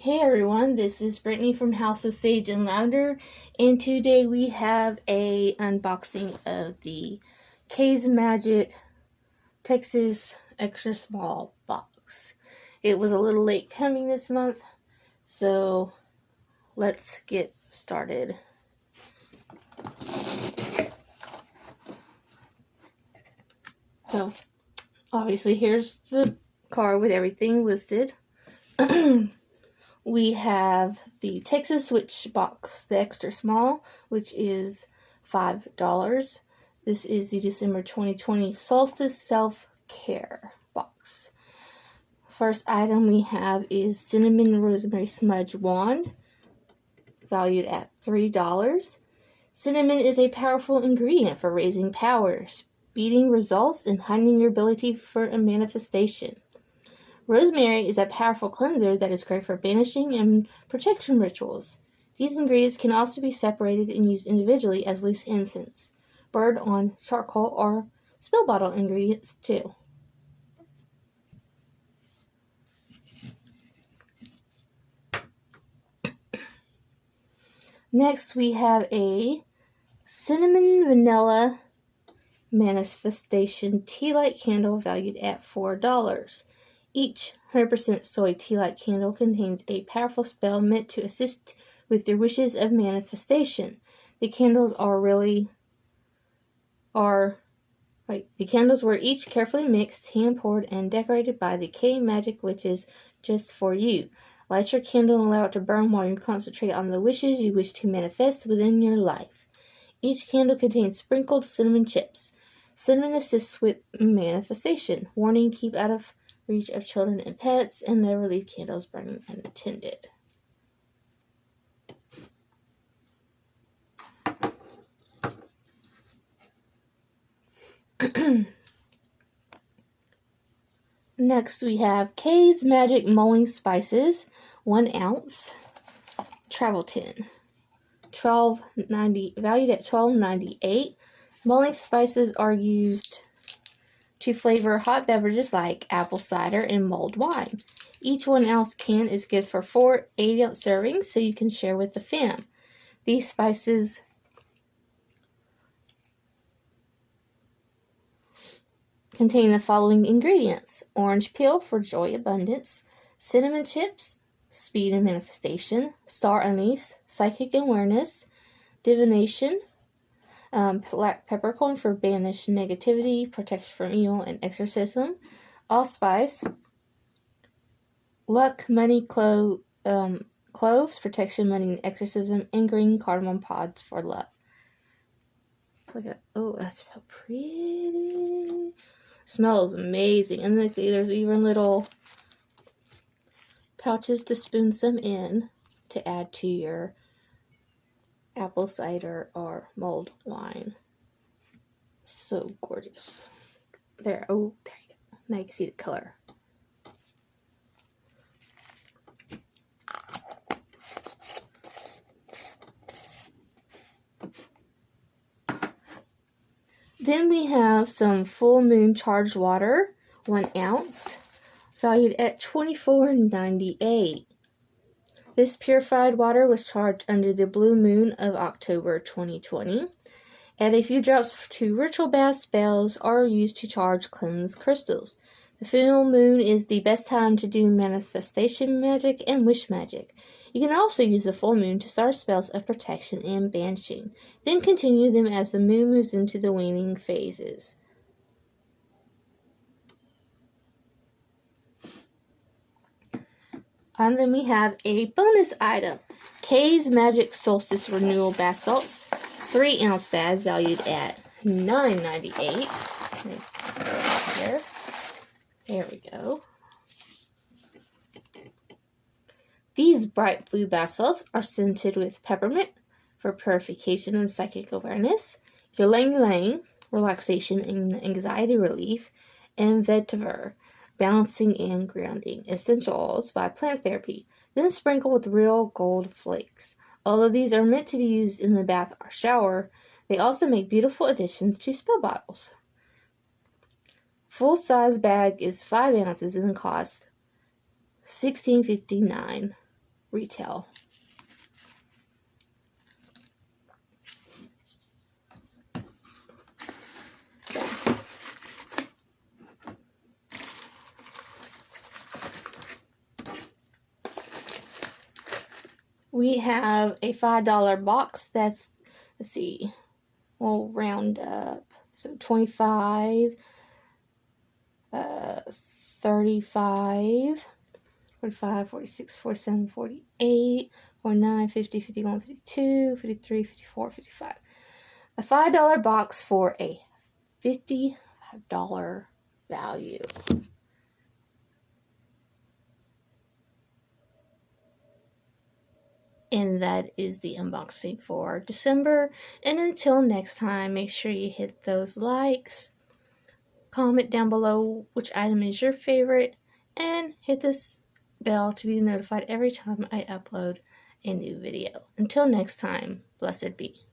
Hey everyone, this is Brittany from House of Sage and Lavender, and today we have a unboxing of the K's Magic Texas Extra Small box. It was a little late coming this month, so let's get started. So, obviously here's the card with everything listed. We have the Texas Witch box, the extra small, which is $5. This is the December 2020 Solstice Self-Care box. First item we have is Cinnamon Rosemary Smudge Wand, valued at $3. Cinnamon is a powerful ingredient for raising power, speeding results, and heightening your ability for a manifestation. Rosemary is a powerful cleanser that is great for banishing and protection rituals. These ingredients can also be separated and used individually as loose incense, burned on charcoal, or spill bottle ingredients too. Next we have a Cinnamon Vanilla Manifestation Tea Light Candle valued at $4. Each 100% soy tea light candle contains a powerful spell meant to assist with your wishes of manifestation. The candles the candles were each carefully mixed, hand poured, and decorated by the K Magic Witches just for you. Light your candle and allow it to burn while you concentrate on the wishes you wish to manifest within your life. Each candle contains sprinkled cinnamon chips. Cinnamon assists with manifestation. Warning: keep out of reach of children and pets, and never leave candles burning unattended. Next we have K's Magic Mulling Spices, 1 ounce, travel tin, valued at $12.98. Mulling spices are used to flavor hot beverages like apple cider and mulled wine. Each 1 ounce can is good for 4 8-ounce servings, so you can share with the fam. These spices contain the following ingredients: orange peel for joy abundance, cinnamon chips, speed and manifestation, star anise, psychic awareness, divination, black peppercorn for banish negativity, protection from evil, and exorcism, allspice, luck, money, cloves, protection, money, and exorcism, and green cardamom pods for love. Look at that. Oh, that's so pretty. Smells amazing. And look, there's even little pouches to spoon some in to add to your apple cider or mulled wine. So gorgeous. There you go. Now you can see the color. Then we have some full moon charged water, 1 ounce, valued at $24.98. This purified water was charged under the blue moon of October 2020. Add a few drops to ritual bath spells or used to charge cleansed crystals. The full moon is the best time to do manifestation magic and wish magic. You can also use the full moon to start spells of protection and banishing, then continue them as the moon moves into the waning phases. And then we have a bonus item, K's Magic Solstice Renewal Bath Salts, 3 ounce bag valued at $9.98. There we go. These bright blue bath salts are scented with peppermint for purification and psychic awareness, ylang-ylang, relaxation and anxiety relief, and vetiver, balancing and grounding, essential oils by plant therapy, then sprinkle with real gold flakes. Although these are meant to be used in the bath or shower, they also make beautiful additions to spill bottles. Full-size bag is 5 ounces and costs $16.59. retail. We have a $5 box that's, let's see, we'll round up. So 25, 35, 45, 46, 47, 48, 49, 50, 51, 52, 53, 54, 55. A $5 box for a $55 value. And that is the unboxing for December. And until next time, make sure you hit those likes, comment down below which item is your favorite, and hit this bell to be notified every time I upload a new video. Until next time, blessed be.